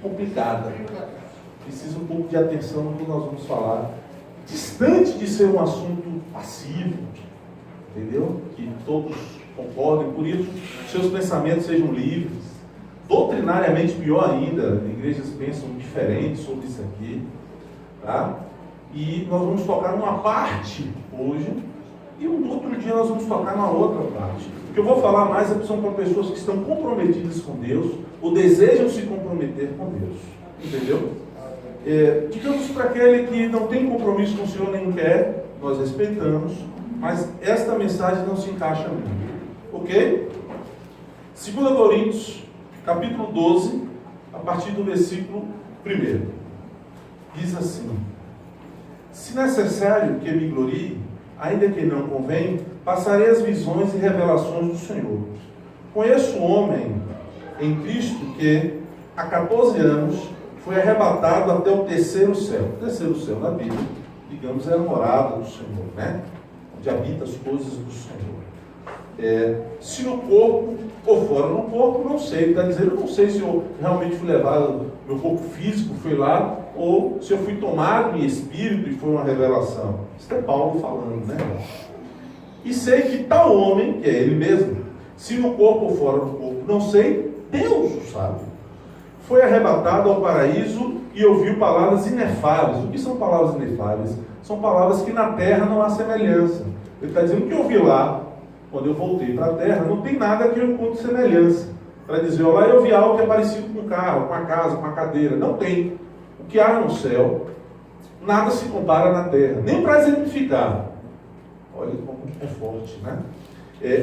complicada. Precisa um pouco de atenção no que nós vamos falar. Distante de ser um assunto passivo, entendeu? Que todos concordem, por isso seus pensamentos sejam livres. Doutrinariamente, pior ainda, igrejas pensam diferente sobre isso aqui, tá? E nós vamos tocar numa parte hoje, e um outro dia nós vamos tocar na outra parte. O que eu vou falar mais são para pessoas que estão comprometidas com Deus, ou desejam se comprometer com Deus, entendeu? Digamos para aquele que não tem compromisso com o Senhor nem quer, nós respeitamos, mas esta mensagem não se encaixa muito, ok? 2 Coríntios, capítulo 12, a partir do versículo 1, diz assim: se necessário que me glorie, ainda que não convém, passarei as visões e revelações do Senhor. Conheço um homem em Cristo que, há 14 anos, foi arrebatado até o terceiro céu. O terceiro céu na Bíblia, digamos, é a morada do Senhor, né? Onde habita as coisas do Senhor. Se no corpo ou fora no corpo, não sei. Ele está dizendo, eu não sei se eu realmente fui levado, meu corpo físico foi lá, ou se eu fui tomado em espírito e foi uma revelação. Isso é Paulo falando, né? E sei que tal homem, que é ele mesmo, se no corpo ou fora do corpo, não sei, Deus o sabe. Foi arrebatado ao paraíso e ouviu palavras inefáveis. O que são palavras inefáveis? São palavras que na terra não há semelhança. Ele está dizendo que eu ouvi lá, quando eu voltei para a terra, não tem nada que eu encontre semelhança. Para dizer, olha lá, eu vi algo que é parecido com um carro, com uma casa, com uma cadeira. Não tem. O que há no céu, nada se compara na terra. Nem para exemplificar. Olha como é forte, né?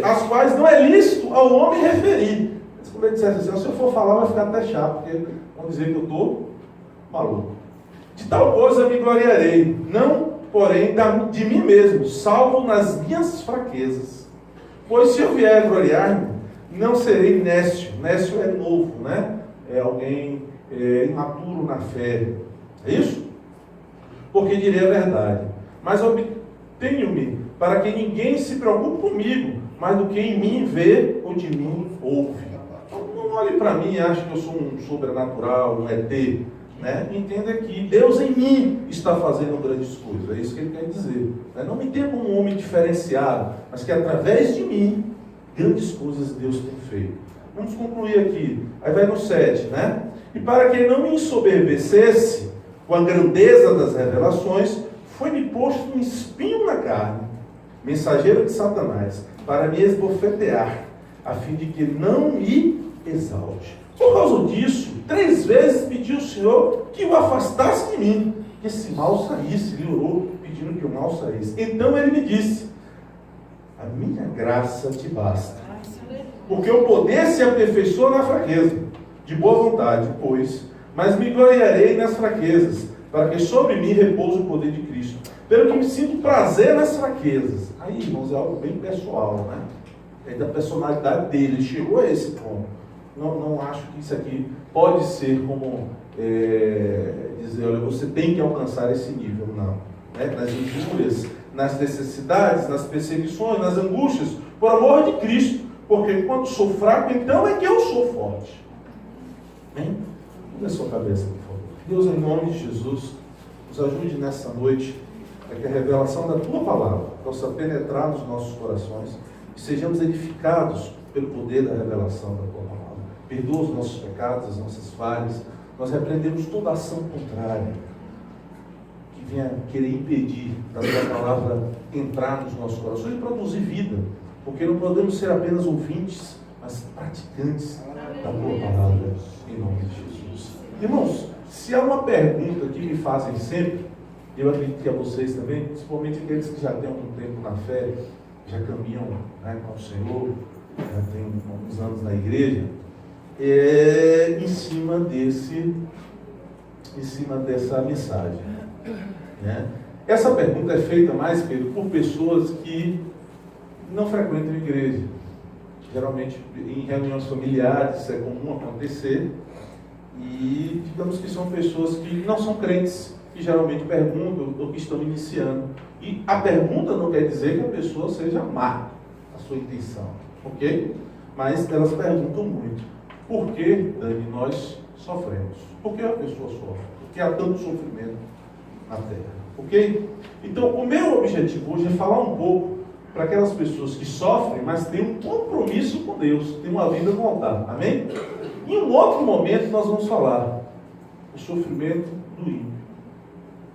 As quais não é lícito ao homem referir. Mas como ele dissesse assim, se eu for falar vai ficar até chato, porque vão dizer que eu estou maluco. De tal coisa me gloriarei, não, porém, de mim mesmo, salvo nas minhas fraquezas. Pois se eu vier gloriar-me, não serei nécio. Nécio é novo, né? É alguém imaturo na fé. É isso? Porque direi a verdade. Mas obtenho-me para que ninguém se preocupe comigo, mais do que em mim vê ou de mim ouve. Então, não olhe para mim e ache que eu sou um sobrenatural, um ET. Né? Entenda que Deus em mim está fazendo grandes coisas. É isso que ele quer dizer. Não me entenda como um homem diferenciado, mas que através de mim, grandes coisas Deus tem feito. Vamos concluir aqui. Aí vai no 7, né? E para que não me ensoberbecesse com a grandeza das revelações, foi-me posto um espinho na carne, mensageiro de Satanás, para me esbofetear, a fim de que não me exalte. Por causa disso, 3 vezes pedi ao Senhor que o afastasse de mim, que esse mal saísse. Ele orou pedindo que o mal saísse. Então ele me disse, a minha graça te basta, porque o poder se aperfeiçoa na fraqueza. De boa vontade, pois, mas me gloriarei nas fraquezas, para que sobre mim repouse o poder de Cristo. Pelo que me sinto prazer nas fraquezas. Aí, irmãos, é algo bem pessoal, né? É da personalidade dele. Ele chegou a esse ponto. Não acho que isso aqui pode ser como dizer, olha, você tem que alcançar esse nível. Não. Nas injúrias, nas necessidades, nas perseguições, nas angústias, por amor de Cristo. Porque quando sou fraco, então é que eu sou forte. Amém? Muda a sua cabeça, por favor. Deus, em nome de Jesus, nos ajude nessa noite, para que a revelação da Tua Palavra possa penetrar nos nossos corações e sejamos edificados pelo poder da revelação da Tua Palavra. Perdoa os nossos pecados, as nossas falhas. Nós repreendemos toda ação contrária que venha querer impedir da Tua Palavra entrar nos nossos corações e produzir vida, porque não podemos ser apenas ouvintes, mas praticantes da Tua Palavra, em nome de Jesus. Irmãos, se há uma pergunta que me fazem sempre, eu acredito que a vocês também, principalmente aqueles que já têm algum tempo na fé, já caminham, né, com o Senhor, já tem alguns anos na igreja, em cima dessa mensagem. Né? Essa pergunta é feita mais, Pedro, por pessoas que não frequentam a igreja. Geralmente em reuniões familiares isso é comum acontecer, e digamos que são pessoas que não são crentes, que geralmente perguntam ou que estão iniciando. E a pergunta não quer dizer que a pessoa seja má, a sua intenção, ok? Mas elas perguntam muito. Por que, Dani, nós sofremos. Por que a pessoa sofre? Porque há tanto sofrimento na terra. Ok? Então, o meu objetivo hoje é falar um pouco para aquelas pessoas que sofrem, mas têm um compromisso com Deus, têm uma vida no altar. Amém? Em um outro momento nós vamos falar o sofrimento do ímpio.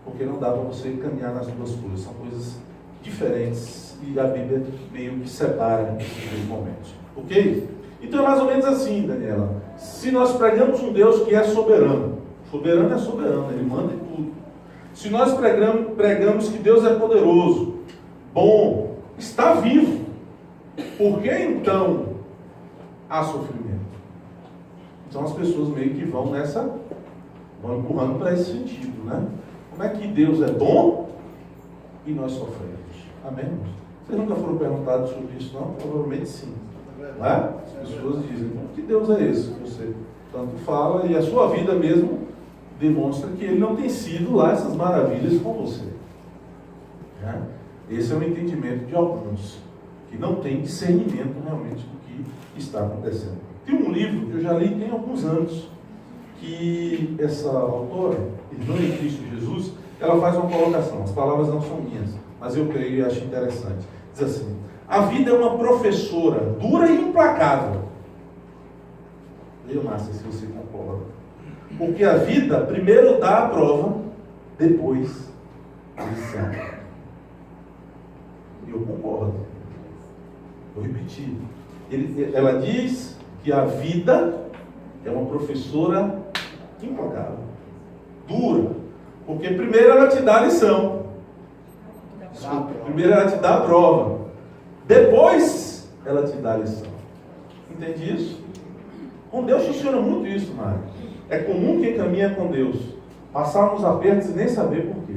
Porque não dá para você caminhar nas duas coisas. São coisas diferentes e a Bíblia meio que separa esses dois momentos. Ok? Então é mais ou menos assim, Daniela. Se nós pregamos um Deus que é soberano, soberano é soberano, Ele manda em tudo. Se nós pregamos que Deus é poderoso, bom, está vivo, por que então há sofrimento? Então as pessoas meio que vão vão empurrando para esse sentido, né? Como é que Deus é bom e nós sofremos? Amém? Vocês nunca foram perguntados sobre isso, não? Provavelmente sim. Não é? As pessoas dizem, que Deus é esse que você tanto fala, e a sua vida mesmo demonstra que Ele não tem sido lá essas maravilhas com você. Né? Esse é o entendimento de alguns, que não tem discernimento realmente do que está acontecendo. Tem um livro que eu já li tem alguns anos, que essa autora, Irmã em Cristo Jesus, ela faz uma colocação, as palavras não são minhas, mas eu creio e acho interessante. Diz assim: a vida é uma professora dura e implacável. Leia, Márcia, se você concorda. Porque a vida primeiro dá a prova, depois a lição. Eu concordo. Vou repetir. Ela diz que a vida é uma professora implacável, dura. Porque primeiro ela te dá a lição. Primeiro ela te dá a prova. Depois ela te dá a lição. Entende isso? Com Deus funciona muito isso, Mário. É comum quem caminha com Deus passar uns apertos e nem saber por quê.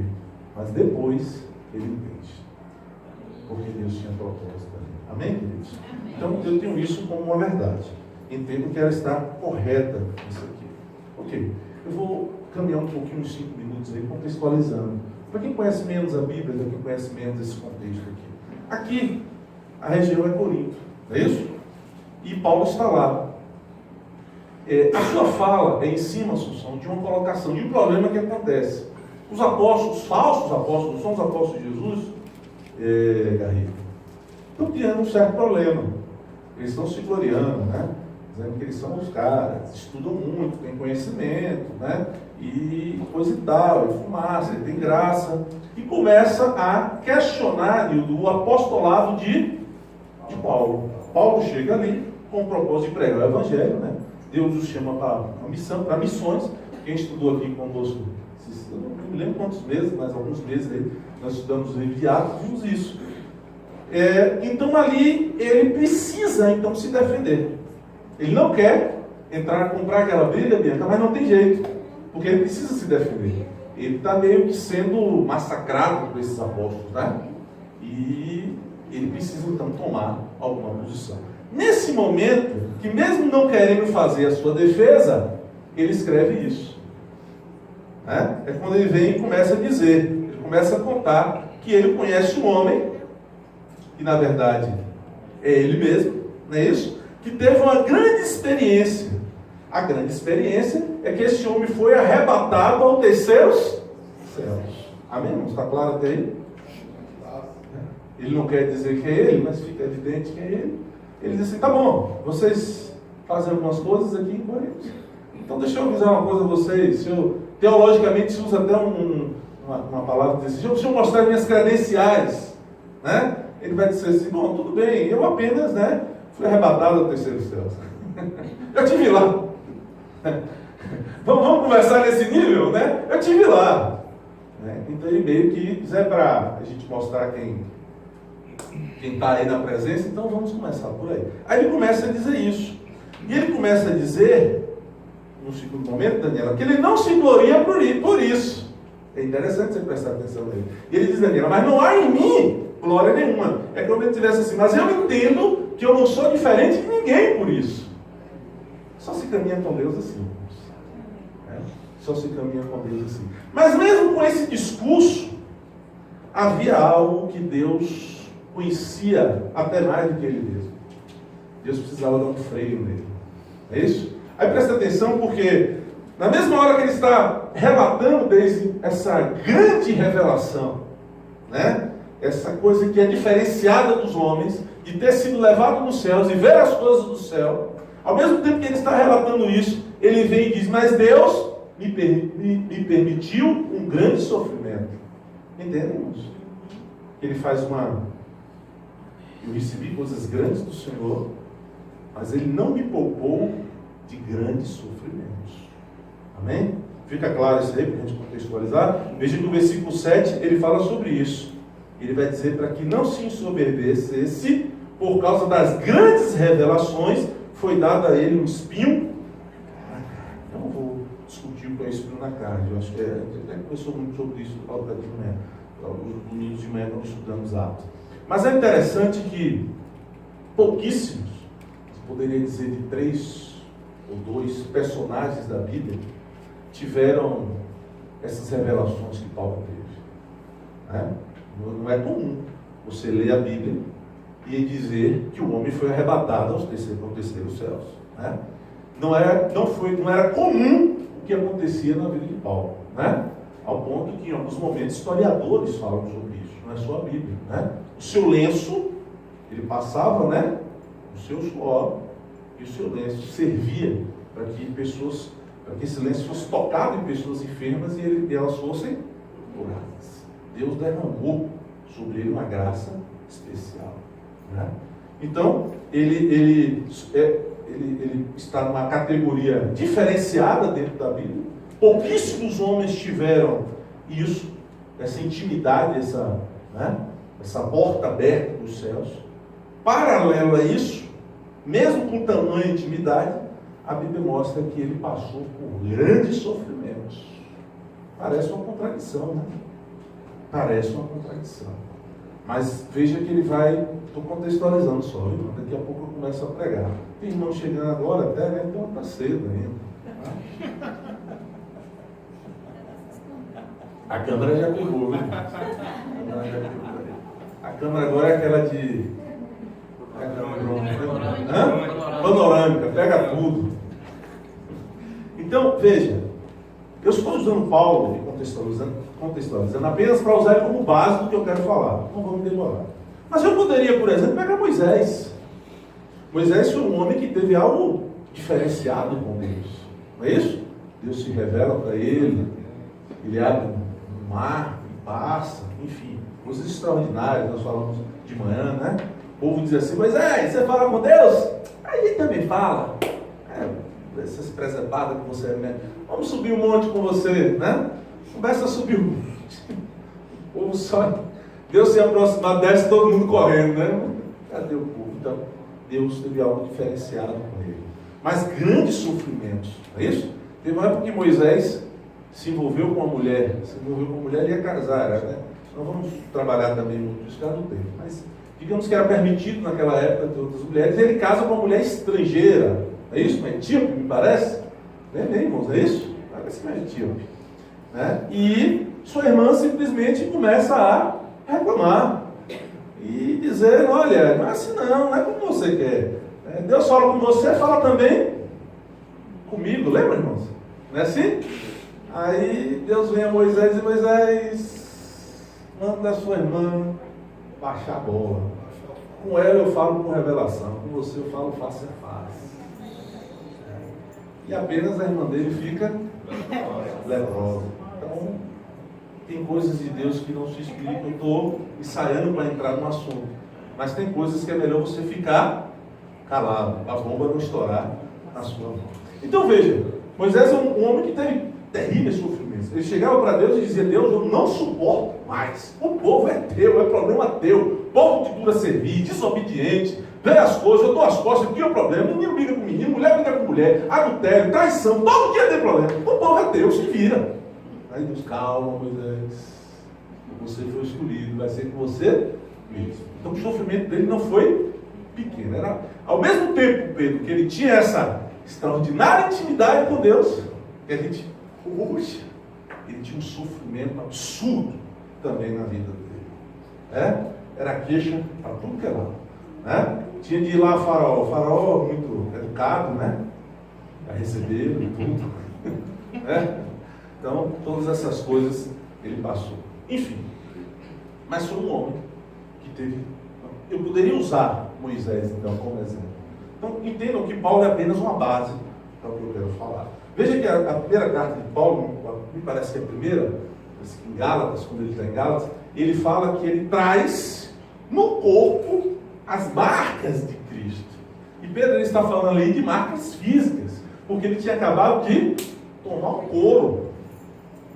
Mas depois ele entende. Porque Deus tinha propósito ali. Amém, queridos? Então eu tenho isso como uma verdade. Entendo que ela está correta nisso aqui. Ok. Eu vou caminhar um pouquinho, uns 5 minutos aí, contextualizando. Para quem conhece menos a Bíblia, para quem conhece menos esse contexto aqui. Aqui, a região é Corinto, não é isso? E Paulo está lá. A sua fala é em cima, Assunção, de uma colocação, de um problema que acontece. Os apóstolos, falsos apóstolos, são os apóstolos de Jesus, Garrido, estão tendo um certo problema. Eles estão se gloriando, né? Dizendo que eles são os caras, estudam muito, têm conhecimento, né? E coisa e tal, e fumaça, e tem graça. E começa a questionar o apostolado de Paulo. Paulo chega ali com o propósito de pregar o Evangelho, né? Deus os chama para a missão, para missões. Quem estudou aqui conosco, eu não me lembro quantos meses, mas alguns meses aí, nós estudamos o livro de Atos, vimos isso. Então ali ele precisa então se defender. Ele não quer comprar aquela briga, Bianca, mas não tem jeito, porque ele precisa se defender. Ele está meio que sendo massacrado por esses apóstolos, né? E ele precisa então tomar alguma posição. Nesse momento, que mesmo não querendo fazer a sua defesa, ele escreve isso. Né? É quando ele vem e começa a dizer, ele começa a contar que ele conhece um homem, que na verdade é ele mesmo, não é isso? Que teve uma grande experiência. A grande experiência é que esse homem foi arrebatado ao terceiros céus. Amém? Não está claro até aí? Ele não quer dizer que é ele, mas fica evidente que é ele. Ele diz assim: tá bom, vocês fazem algumas coisas aqui em Corinto. Então deixa eu avisar uma coisa a vocês. Teologicamente se usa até uma palavra que diz assim: deixa eu mostrar minhas credenciais, né? Ele vai dizer assim: bom, tudo bem, eu apenas, né, fui arrebatado ao terceiro céu. Eu estive lá. Vamos conversar nesse nível, né? Eu estive lá. Né? Então ele meio que diz: para a gente mostrar quem está aí na presença, então vamos começar por aí. Aí ele começa a dizer isso. E ele começa a dizer, no segundo momento, Daniela, que ele não se gloria por isso. É interessante você prestar atenção nele. E ele diz, Daniela, mas não há em mim glória nenhuma. É como ele tivesse assim: mas eu entendo que eu não sou diferente de ninguém por isso. Só se caminha com Deus assim. Só se caminha com Deus assim. Mas mesmo com esse discurso, havia algo que Deus conhecia até mais do que ele mesmo. Deus precisava dar um freio nele. É isso? Aí presta atenção, porque Na mesma hora que ele está relatando desde essa grande revelação, né? Essa coisa que é diferenciada dos homens, de ter sido levado nos céus e ver as coisas do céu, ao mesmo tempo que ele está relatando isso, ele vem e diz, mas Deus me permitiu um grande sofrimento. Entendemos? Ele faz eu recebi coisas grandes do Senhor, mas Ele não me poupou de grandes sofrimentos. Amém? Fica claro isso aí para a gente contextualizar? Veja que no versículo 7 ele fala sobre isso. Ele vai dizer para que não se ensoberbecesse, por causa das grandes revelações, foi dado a ele um espinho na carne. Eu não vou discutir o que é espinho na carne. Eu acho que a gente até conversou muito sobre isso no domingos de manhã, quando estudamos Atos. Mas é interessante que pouquíssimos, poderia dizer de 3 ou 2 personagens da Bíblia, tiveram essas revelações que Paulo teve. Né? Não é comum você ler a Bíblia e dizer que o homem foi arrebatado aos terceiros céus. Né? Não era comum o que acontecia na vida de Paulo. Né? Ao ponto que em alguns momentos historiadores falam sobre isso, não é só a Bíblia. Né? O seu lenço, ele passava, né, o seu suor, e o seu lenço servia para que esse lenço fosse tocado em pessoas enfermas e elas fossem curadas. Deus derramou sobre ele uma graça especial. Né? Então, ele está numa categoria diferenciada dentro da Bíblia. Pouquíssimos homens tiveram isso, essa intimidade, essa porta aberta dos céus. Paralelo a isso, mesmo com tamanha intimidade, a Bíblia mostra que ele passou por grandes sofrimentos. Parece uma contradição, né? Parece uma contradição. Mas veja que ele vai, estou contextualizando só, viu? Daqui a pouco eu começo a pregar. Tem irmão chegando agora até, né? Então está cedo ainda. A câmera já pegou, né? A câmera agora é aquela de... panorâmica, pega tudo. Então, veja, eu estou usando Paulo e contextualizando apenas para usar ele como base do que eu quero falar. Não vamos demorar. Mas eu poderia, por exemplo, pegar Moisés. Moisés foi um homem que teve algo diferenciado com Deus. Não é isso? Deus se revela para ele, ele abre um mar e passa, enfim, coisas extraordinárias. Nós falamos de manhã, né? O povo diz assim, Moisés, você fala com Deus? Aí ele também fala. Essas presepadas que você é, né? Vamos subir um monte com você, né? Começa a subir o monte. O povo só... Deus se aproximar, desce todo mundo correndo, né? Cadê o povo? Então, Deus teve algo diferenciado com ele. Mas grandes sofrimentos, não é isso? Teve uma época que Moisés se envolveu com uma mulher. E ia casar, né? Nós vamos trabalhar também muito isso, cada tempo. Mas, digamos que era permitido naquela época de outras mulheres. Ele casa com uma mulher estrangeira. É isso? Uma etíope, me parece? Bem, irmãos, é isso? Parece que é etíope. Né? E sua irmã simplesmente começa a reclamar. E dizer, olha, não é assim não é como você quer. Deus fala com você, fala também comigo. Lembra, irmãos? Não é assim? Aí Deus vem a Moisés e diz, Moisés, manda a sua irmã baixar a bola. Com ela eu falo com revelação, com você eu falo face a face. E apenas a irmã dele fica leprosa. Então, tem coisas de Deus que não se explicam. Eu estou ensaiando para entrar no assunto. Mas tem coisas que é melhor você ficar calado, a bomba não estourar na sua mão. Então veja, Moisés é um homem que teve terríveis sofrimentos. Ele chegava para Deus e dizia, Deus, eu não suporto mais. O povo é teu, é problema teu. O povo te dura servir, desobediente, vê as coisas, eu dou as costas, aqui é o problema. Menino briga com menino, mulher briga com mulher, adultério, traição, todo dia tem problema. O povo é teu, se vira. Aí Deus, calma, Moisés. Você foi escolhido, vai ser com você mesmo. Então o sofrimento dele não foi pequeno. Era, ao mesmo tempo, Pedro, que ele tinha essa extraordinária intimidade com Deus, que a gente, puxa, ele tinha um sofrimento absurdo também na vida dele. Era queixa para tudo que é lado. Né? Tinha de ir lá Faraó muito educado, né? Para receber e tudo. né? Então, todas essas coisas ele passou. Enfim, mas foi um homem que teve... Eu poderia usar Moisés, então, como exemplo. Então, entendam que Paulo é apenas uma base para o que eu quero falar. Veja que a primeira carta de Paulo, me parece que é a primeira, em Gálatas, quando ele está em Gálatas, ele fala que ele traz no corpo as marcas de Cristo. E Pedro ele está falando ali de marcas físicas, porque ele tinha acabado de tomar o couro.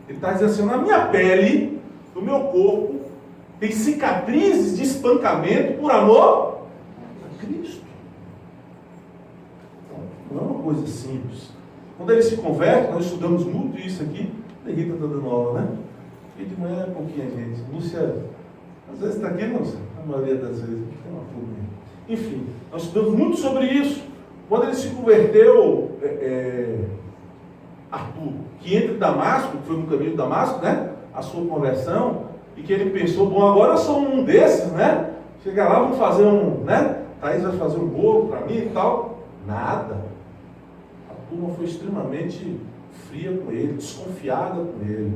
Ele está dizendo assim, na minha pele, no meu corpo, tem cicatrizes de espancamento por amor a Cristo. Então, não é uma coisa simples. Quando ele se converte, nós estudamos muito isso aqui. A Rita está dando aula, né? E de manhã é pouquinha gente. Lúcia, às vezes está aqui, não sei. A maioria das vezes tem uma turma. Enfim, nós estudamos muito sobre isso. Quando ele se converteu, Arthur, que entra em Damasco, que foi no caminho de Damasco, né? A sua conversão, e que ele pensou, bom, agora eu sou um desses, né? Chega lá, vamos fazer né? Thaís vai fazer um bolo para mim e tal. Nada. A turma foi extremamente fria com ele, desconfiada com ele.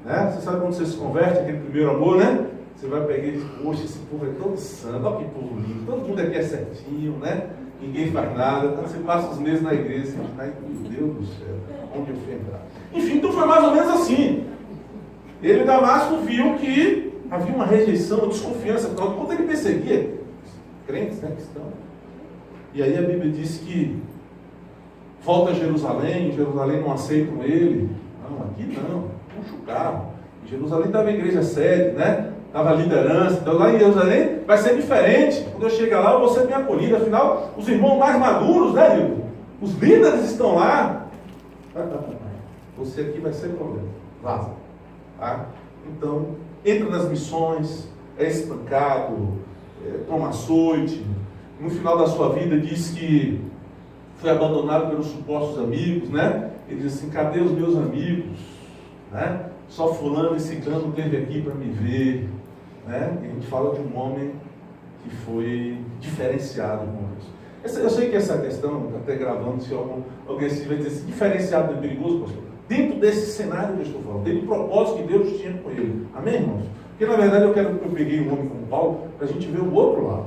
Né? Você sabe quando você se converte, aquele primeiro amor, né? Você vai pegar e diz, poxa, esse povo é todo santo, olha que povo lindo, todo mundo aqui é certinho, né? Ninguém faz nada. Quando você passa os meses na igreja, você diz, ai meu Deus do céu, onde eu fui entrar? Enfim, então foi mais ou menos assim. Ele em Damasco viu que havia uma rejeição, uma desconfiança, afinal de contas ele perseguia crentes, né, cristãos. E aí a Bíblia diz que volta a Jerusalém não aceitam ele. Não, aqui não, puxa o carro. Em Jerusalém estava a igreja sede, né? Estava a liderança. Então lá em Jerusalém vai ser diferente. Quando eu chegar lá, eu vou ser bem acolhido. Afinal, os irmãos mais maduros, né, Nilton? Os líderes estão lá. Você aqui vai ser problema. Vaza. Tá? Então, entra nas missões, é espancado, toma açoite. No final da sua vida diz que foi abandonado pelos supostos amigos, né? Ele diz assim, cadê os meus amigos? Né? Só fulano e ciclano teve aqui para me ver. Né? E a gente fala de um homem que foi diferenciado com isso. Eu sei que essa questão, até gravando, se alguém se vai dizer assim, diferenciado é perigoso, pastor? Dentro desse cenário que eu estou falando, dentro do propósito que Deus tinha com ele. Amém, irmãos? Porque na verdade eu peguei um homem como Paulo para a gente ver o outro lado.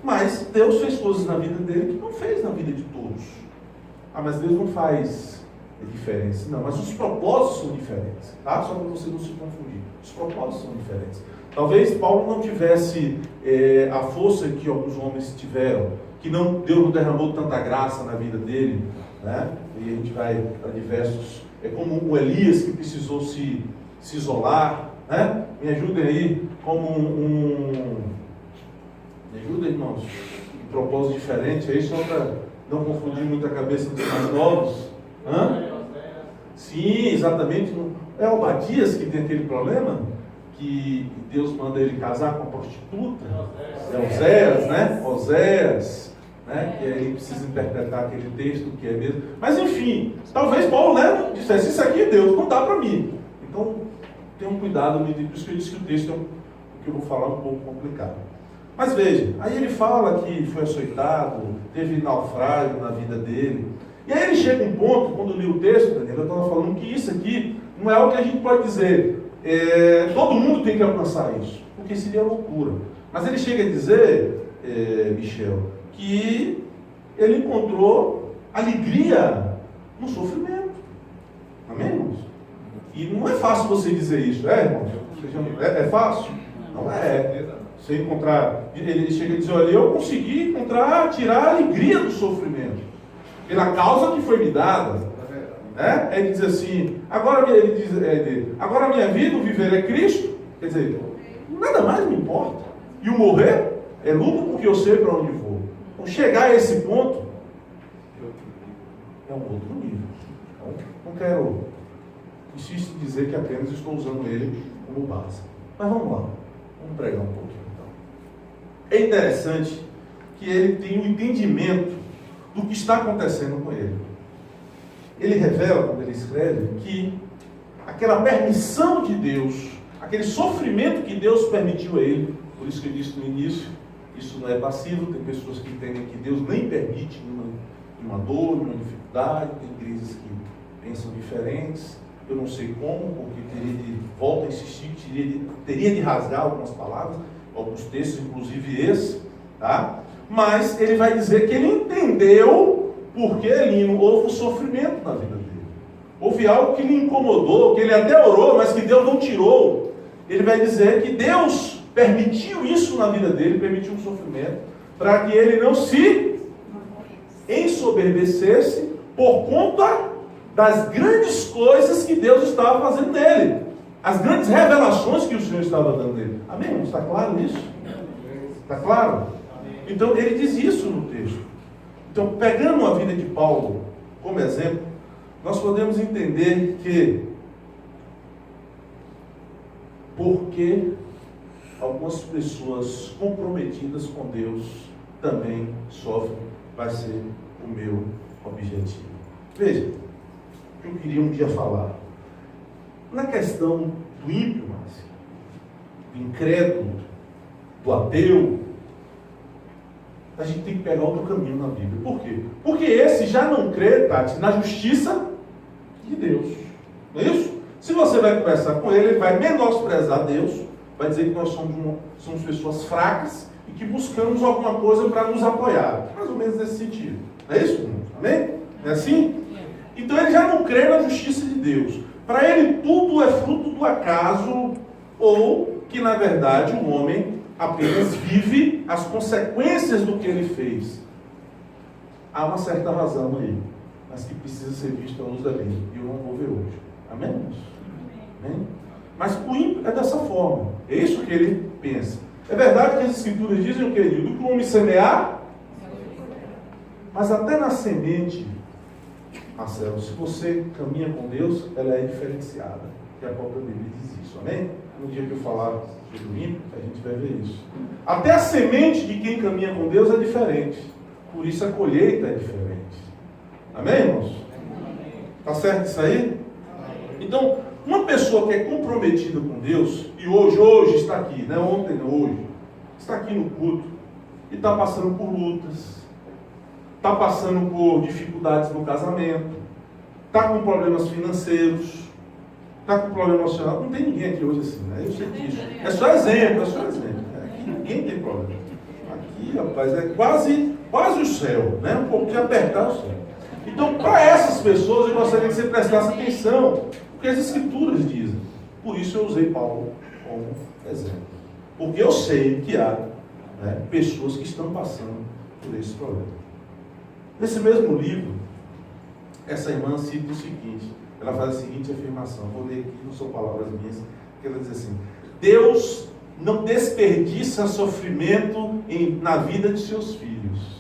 Mas Deus fez coisas na vida dele que não fez na vida de todos. Ah, mas Deus não faz diferença. Não, mas os propósitos são diferentes. Tá? Só para você não se confundir. Os propósitos são diferentes. Talvez Paulo não tivesse a força que alguns homens tiveram, que Deus não derramou tanta graça na vida dele, né? E a gente vai para diversos... É como o Elias que precisou se isolar, né? Me ajudem aí, como me ajudem, irmãos, um propósito diferente aí, só para não confundir muito a cabeça dos mais novos. Sim, exatamente. É Obadias que tem aquele problema, que Deus manda ele casar com a prostituta. É Oséias, né? Oséias. Né? Que aí ele precisa interpretar aquele texto que é mesmo. Mas enfim, talvez Paulo, né, dissesse, isso aqui é Deus, não dá para mim. Então, tenham cuidado, por isso que eu disse que o texto é o que eu vou falar um pouco complicado. Mas veja, aí ele fala que foi açoitado, teve naufrágio na vida dele. E aí ele chega um ponto, quando eu li o texto, Daniel, eu estava falando que isso aqui não é algo que a gente pode dizer, todo mundo tem que alcançar isso, porque seria loucura. Mas ele chega a dizer, Michel, que ele encontrou alegria no sofrimento. Amém, irmãos? E não é fácil você dizer isso, irmãos? É fácil? Não é. Você encontrar, ele chega a dizer, olha, eu consegui tirar a alegria do sofrimento, pela causa que foi me dada. Né? Ele diz assim, agora a minha vida, o viver é Cristo, quer dizer, nada mais me importa. E o morrer é lucro porque eu sei para onde vou. Então, chegar a esse ponto é um outro nível. Então, não quero insistir em dizer que apenas estou usando ele como base. Mas vamos lá, vamos pregar um pouquinho então. É interessante que ele tem um entendimento do que está acontecendo com ele. Ele revela, quando ele escreve, que aquela permissão de Deus, aquele sofrimento que Deus permitiu a ele, por isso que eu disse no início, isso não é passivo, tem pessoas que entendem que Deus nem permite uma dor, uma dificuldade, tem crises que pensam diferentes. Eu não sei como, porque volto a insistir, teria de rasgar algumas palavras, alguns textos, inclusive esse, tá? Mas ele vai dizer que ele entendeu porque Elino houve um sofrimento na vida dele. Houve algo que lhe incomodou, que ele até orou, mas que Deus não tirou. Ele vai dizer que Deus permitiu isso na vida dele, permitiu um sofrimento, para que ele não se ensoberbecesse por conta das grandes coisas que Deus estava fazendo nele. As grandes revelações que o Senhor estava dando nele. Amém? Está claro isso? Está claro? Então ele diz isso no texto. Então, pegando a vida de Paulo como exemplo, nós podemos entender que porque algumas pessoas comprometidas com Deus também sofrem, vai ser o meu objetivo. Veja, o que eu queria um dia falar. Na questão do ímpio, do incrédulo, do ateu, a gente tem que pegar outro caminho na Bíblia. Por quê? Porque esse já não crê, Tati, na justiça de Deus. Não é isso? Se você vai conversar com ele, ele vai menosprezar Deus, vai dizer que nós somos pessoas fracas e que buscamos alguma coisa para nos apoiar. Mais ou menos nesse sentido. Não é isso? Amém? Não é assim? Então ele já não crê na justiça de Deus. Para ele tudo é fruto do acaso, ou que na verdade o homem apenas vive as consequências do que ele fez. Há uma certa razão aí, mas que precisa ser vista à luz da lei. E eu não vou ver hoje. Amém? Amém? Mas o ímpio é dessa forma. É isso que ele pensa. É verdade que as escrituras dizem o que? Do que o homem semear. Mas até na semente, Marcelo, se você caminha com Deus, ela é diferenciada. Que a própria Bíblia diz isso. Amém? No dia que eu falar sobre o ímpio, a gente vai ver isso. Até a semente de quem caminha com Deus é diferente. Por isso a colheita é diferente. Amém, irmãos? Está certo isso aí? Então, uma pessoa que é comprometida com Deus, e hoje está aqui, não é ontem, não, hoje, está aqui no culto, e está passando por lutas, está passando por dificuldades no casamento, está com problemas financeiros, está com problema emocional. Não tem ninguém aqui hoje assim, né? Eu sei disso. É só exemplo, Aqui ninguém tem problema. Aqui, rapaz, é quase o céu, né? Um pouco de apertar o céu. Então, para essas pessoas, eu gostaria que você prestasse atenção, porque as escrituras dizem. Por isso eu usei Paulo como exemplo. Porque eu sei que há, né, pessoas que estão passando por esse problema. Nesse mesmo livro, essa irmã cita o seguinte, ela faz a seguinte afirmação, vou ler aqui, não são palavras minhas, que ela diz assim: Deus não desperdiça sofrimento na vida de seus filhos.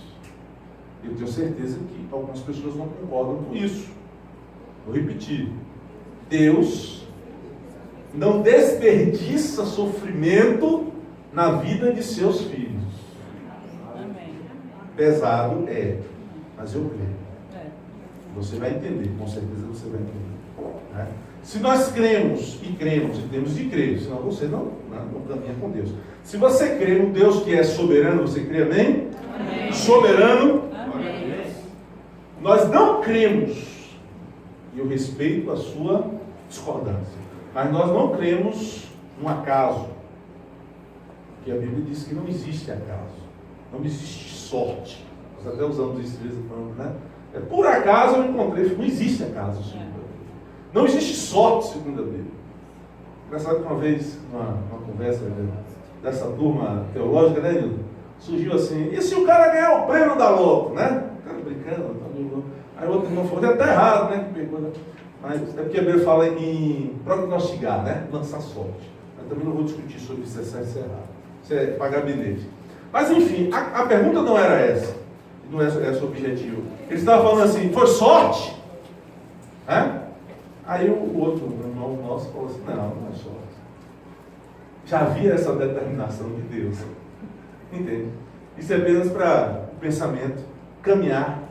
Eu tenho certeza que algumas pessoas não concordam com isso. Vou repetir. Deus não desperdiça sofrimento na vida de seus filhos. Pesado é, mas eu creio. Você vai entender, com certeza você vai entender. Né? Se nós cremos, e temos de crer, senão você não caminha com Deus. Se você crê no Deus que é soberano, você crê, amém? Amém. Soberano, amém. Nós não cremos, e eu respeito a sua discordância, mas nós não cremos no acaso, porque a Bíblia diz que não existe acaso, não existe sorte. Nós até usamos isso de vez em quando, né? Por acaso eu encontrei, não existe acaso segundo a Bíblia. Não existe sorte segundo a Bíblia. Engraçado que uma vez, numa conversa dessa turma teológica, né, Nildo? Surgiu assim, e se o cara ganhar o prêmio da Loto, né? O cara brincando, aí o outro irmão falou, até errado, né? Mas é porque a Bíblia fala em prognosticar, né? Lançar sorte. Eu também não vou discutir sobre isso, se é certo ou errado. Isso é pagar bilhete. Mas enfim, a pergunta não era essa. Não é esse o objetivo. Ele estava falando assim, foi sorte? Aí o outro irmão nosso falou assim, não é sorte. Já havia essa determinação de Deus. Entende? Isso é apenas para o pensamento caminhar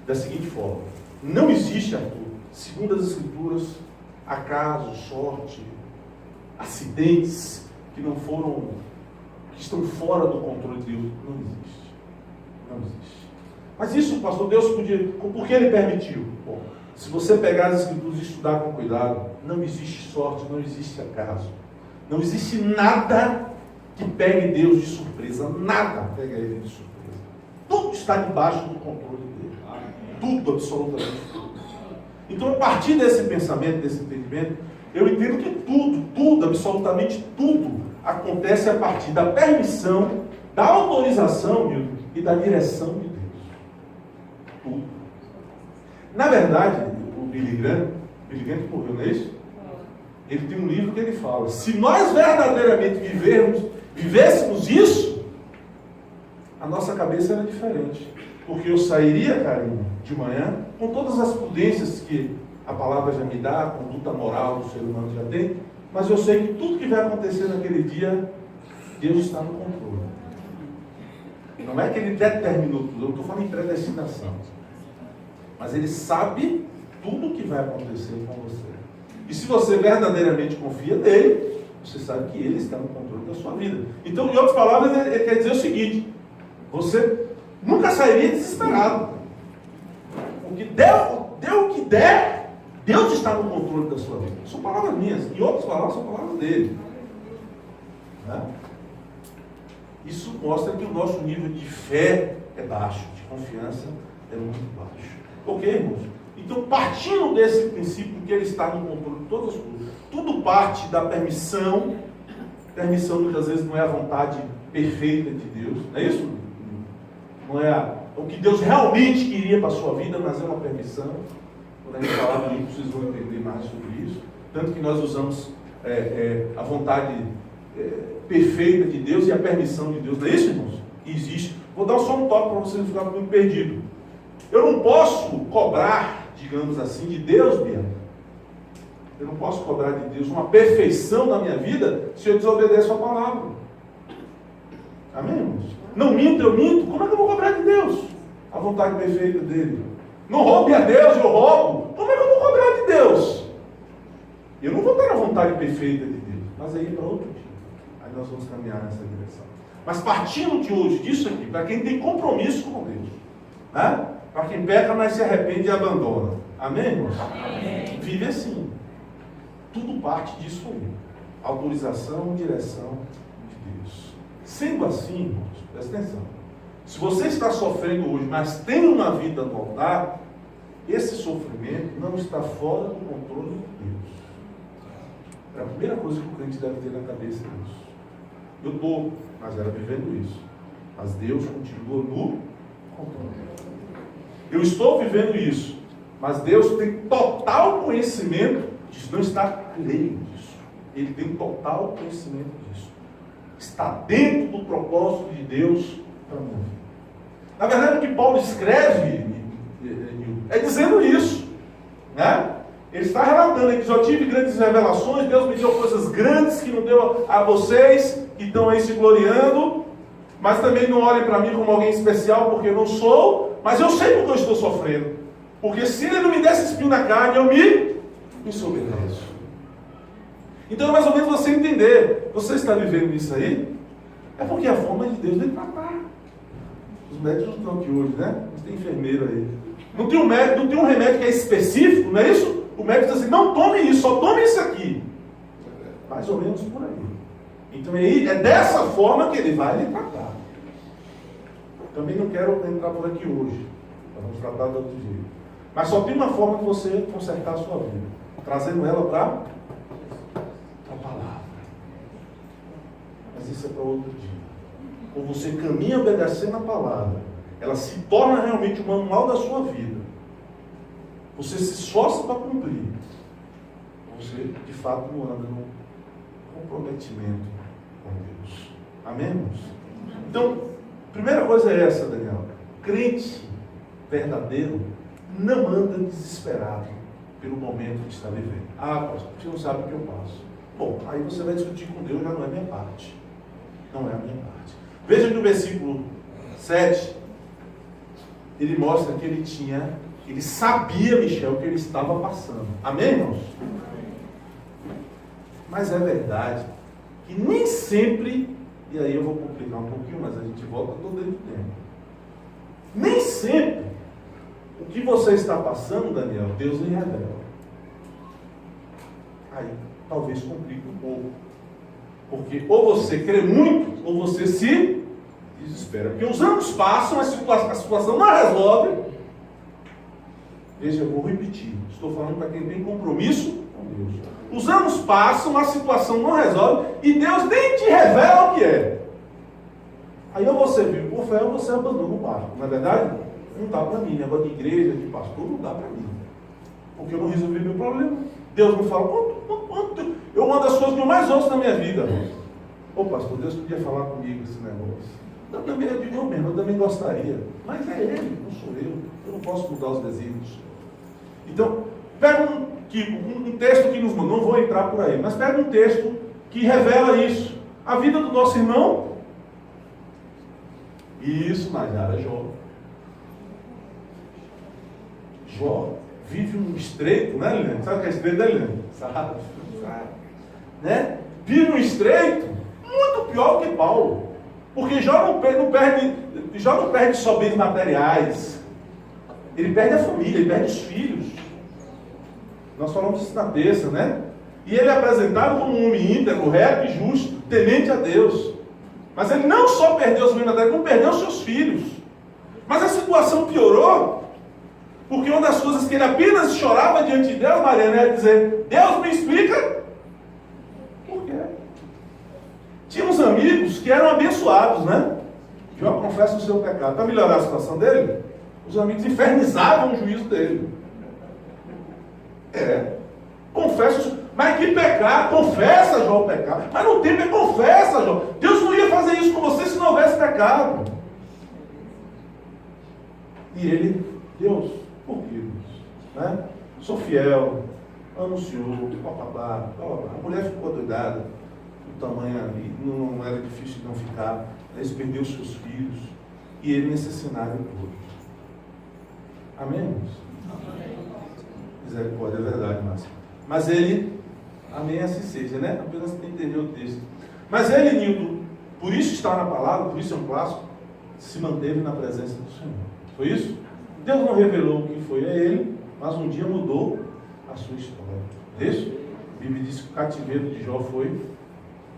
da seguinte forma. Não existe, Arthur, segundo as Escrituras, acaso, sorte, acidentes que estão fora do controle de Deus. Não existe. Não existe. Mas isso, pastor, Deus podia... Por que ele permitiu? Bom, Se você pegar as Escrituras e estudar com cuidado, não existe sorte, não existe acaso. Não existe nada que pegue Deus de surpresa. Nada pega Ele de surpresa. Tudo está debaixo do controle dele. Tudo, absolutamente tudo. Então, a partir desse pensamento, desse entendimento, eu entendo que tudo, absolutamente tudo, acontece a partir da permissão, da autorização, Milton, e da direção de Deus. Tudo. Na verdade, o Billy Graham que morreu, não é isso? Ele tem um livro que ele fala, se nós verdadeiramente vivêssemos isso, a nossa cabeça era diferente. Porque eu sairia, Karine, de manhã, com todas as prudências que a palavra já me dá, a conduta moral do ser humano já tem, mas eu sei que tudo que vai acontecer naquele dia, Deus está no controle. Não é que Ele determinou tudo, eu estou falando em predestinação. Mas Ele sabe tudo o que vai acontecer com você. E se você verdadeiramente confia nele, você sabe que Ele está no controle da sua vida. Então, em outras palavras, ele quer dizer o seguinte: você nunca sairia desesperado. O que deu o que der, Deus está no controle da sua vida. São palavras minhas. Em outras palavras, são palavras dele. Né? Isso mostra que o nosso nível de fé é baixo, de confiança é muito baixo. Ok, irmãos? Então, partindo desse princípio que Ele está no controle de todas as coisas, tudo parte da permissão. Permissão muitas vezes não é a vontade perfeita de Deus, não é isso? Não é o que Deus realmente queria para a sua vida, mas é uma permissão. Quando a gente falar do livro, vocês vão entender mais sobre isso. Tanto que nós usamos a vontade perfeita de Deus e a permissão de Deus, não é isso, irmãos? Que existe. Vou dar só um toque para vocês não ficarem muito perdidos. Eu não posso cobrar, digamos assim, de Deus, Bianca. Eu não posso cobrar de Deus uma perfeição na minha vida se eu desobedeço a palavra. Amém, irmãos? Não minto, eu minto. Como é que eu vou cobrar de Deus a vontade perfeita dele? Não roube a Deus, eu roubo. Como é que eu vou cobrar de Deus? Eu não vou ter a vontade perfeita de Deus. Mas aí é para outro dia. Aí nós vamos caminhar nessa direção. Mas partindo de hoje, disso aqui, para quem tem compromisso com Deus, né? Para quem peca, mas se arrepende e abandona. Amém, irmãos? Amém. Vive assim. Tudo parte disso aí. Autorização, direção de Deus. Sendo assim, irmãos, presta atenção. Se você está sofrendo hoje, mas tem uma vida no altar, esse sofrimento não está fora do controle de Deus. É a primeira coisa que o crente deve ter na cabeça disso. Eu estou, mas era vivendo isso. Mas Deus continua no controle. Eu estou vivendo isso, mas Deus tem total conhecimento disso. Não está alheio disso. Ele tem total conhecimento disso. Está dentro do propósito de Deus para a minha vida. Na verdade, o que Paulo escreve é dizendo isso. Né? Ele está relatando, ele diz: eu tive grandes revelações, Deus me deu coisas grandes que não deu a vocês, que estão aí se gloriando, mas também não olhem para mim como alguém especial, porque eu não sou, mas eu sei porque eu estou sofrendo. Porque se Ele não me desse espinho na carne, eu me desobedeço. Então é mais ou menos você entender, você está vivendo isso aí, é porque a forma de Deus vem tratar. Os médicos não estão aqui hoje, né? Mas tem enfermeiro aí. Não tem um remédio que é específico, não é isso? O médico diz assim: não tome isso, só tome isso aqui. Mais ou menos por aí. Então é dessa forma que ele vai lhe tratar. Também não quero entrar por aqui hoje. Vamos tratar de outro jeito. Mas só tem uma forma de você consertar a sua vida: trazendo ela para a palavra. Mas isso é para outro dia. Quando você caminha obedecendo a palavra, ela se torna realmente o manual da sua vida. Você se esforça para cumprir. Você, de fato, não anda no comprometimento com Deus. Amém, irmãos? Então, a primeira coisa é essa, Daniel. Crente verdadeiro não anda desesperado pelo momento que está vivendo. Ah, pastor, você não sabe o que eu passo. Bom, aí você vai discutir com Deus, já não é a minha parte. Não é a minha parte. Veja que no versículo 7, ele mostra que ele sabia, Michel, que ele estava passando. Amém, irmãos? Mas é verdade que nem sempre, e aí eu vou complicar um pouquinho, mas a gente volta todo dentro do tempo. Nem sempre o que você está passando, Daniel, Deus lhe revela. Aí, talvez complique um pouco. Porque ou você crê muito, ou você se desespera. Porque os anos passam, a situação não resolve. Veja, eu vou repetir. Estou falando para quem tem compromisso com Deus. Os anos passam, a situação não resolve, e Deus nem te revela o que é. Aí ou você vive por fé, ou você abandona o barco. Não é verdade? Não dá para mim. Negócio de igreja, de pastor, não dá para mim. Porque eu não resolvi meu problema. Deus me fala, quanto? Eu uma das coisas que eu mais ouço na minha vida. Ô pastor, Deus podia falar comigo esse negócio. Eu também gostaria. Mas é Ele, não sou eu. Eu não posso mudar os desígnios. Então, pega um texto que nos mandou, não vou entrar por aí, mas pega um texto que revela isso. A vida do nosso irmão. Isso, Najara, Jó. Jó vive um estreito, né, Liliane? Sabe o que é estreito, né, Liliane? Sabe? Né? Vive um estreito muito pior do que Paulo. Porque Jó não perde só bens materiais. Ele perde a família, ele perde os filhos. Nós falamos isso na terça, né? E ele é apresentado como um homem íntegro, reto e justo, temente a Deus. Mas ele não só perdeu os bens materiais, como perdeu os seus filhos. Mas a situação piorou, porque uma das coisas que ele apenas chorava diante de Deus, Mariana, era dizer: Deus, me explica por quê. Tinha uns amigos que eram abençoados, né? Jó confessa o seu pecado. Para melhorar a situação dele, os amigos infernizavam o juízo dele. Confessa, mas que pecado? Confessa, Jó, o pecado. Mas no tempo confessa, Jó. Deus não ia fazer isso com você se não houvesse pecado. E ele, Deus, por que? Né? Sou fiel, anunciou, papapá. A mulher ficou doidada. O tamanho ali, não era difícil de não ficar. Eles perderam seus filhos. E ele nesse cenário todo. Amém, irmãos? Misericórdia, é verdade, Márcio. Mas ele, amém, assim seja, né? Apenas para entender o texto. Mas ele, Nildo, por isso está na palavra, por isso é um clássico, se manteve na presença do Senhor. Foi isso? Deus não revelou o que foi a ele, mas um dia mudou a sua história. Não é isso? A Bíblia diz que o cativeiro de Jó foi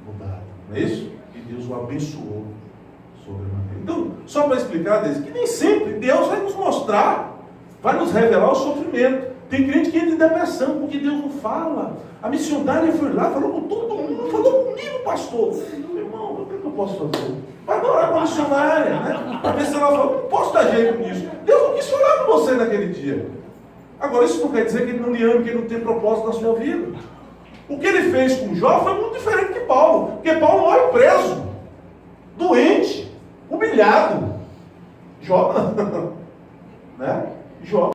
mudado. Não é isso? E Deus o abençoou sobremaneira. Então, só para explicar, Deus, que nem sempre Deus vai nos mostrar, vai nos revelar o sofrimento. Tem crente que entra em depressão porque Deus não fala. A missionária foi lá, falou com todo mundo, não falou comigo, pastor. Meu irmão, o que eu posso fazer? Vai orar com a missionária, né? Para ver se ela fala, não posso dar jeito nisso. Deus não quis falar com você naquele dia. Agora, isso não quer dizer que ele não lhe ama, que ele não tem propósito na sua vida. O que ele fez com Jó foi muito diferente que Paulo. Porque Paulo morre preso, doente, humilhado. Jó, né? Jó